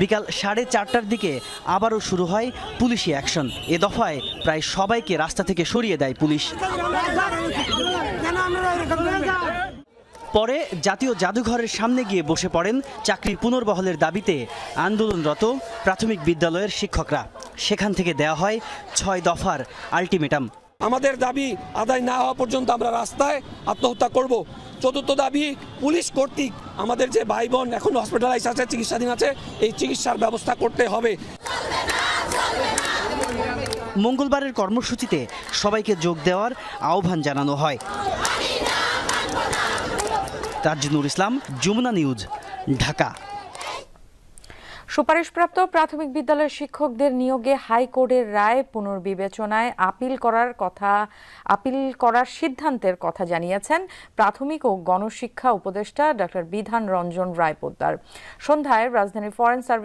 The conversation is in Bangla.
বিকাল 4:30টার দিকে আবারও শুরু হয় পুলিশি অ্যাকশন। এ দফায় প্রায় সবাইকে রাস্তা থেকে সরিয়ে দেয় পুলিশ। পরে জাতীয় জাদুঘরের সামনে গিয়ে বসে পড়েন চাকরির পুনর্বহালের দাবিতে আন্দোলনরত প্রাথমিক বিদ্যালয়ের শিক্ষকরা। সেখান থেকে দেওয়া হয় 6 দফার আলটিমেটাম। আমাদের দাবি আদায় না হওয়া পর্যন্ত আমরা রাস্তায় আত্মহত্যা করব। চতুর্থ দাবি, পুলিশ কর্তৃক আমাদের যে ভাই বোন এখন হসপিটালাইজ আছে, চিকিৎসাধীন আছে, এই চিকিৎসার ব্যবস্থা করতে হবে। মঙ্গলবারের কর্মসূচিতে সবাইকে যোগ দেওয়ার আহ্বান জানানো হয়। তাজনুর ইসলাম, যমুনা নিউজ, ঢাকা। সুপারিশপ্রাপ্ত প্রাথমিক বিদ্যালয়ের শিক্ষকদের নিয়োগে হাইকোর্টের রায় পুনর্বিবেচনায় আপিল করার সিদ্ধান্তের কথা জানিয়েছেন প্রাথমিক ও গণশিক্ষা উপদেষ্টা ডক্টর বিধান রঞ্জন রায় পোদ্দার। সন্ধ্যায় রাজধানীর ফরেন সার্ভিস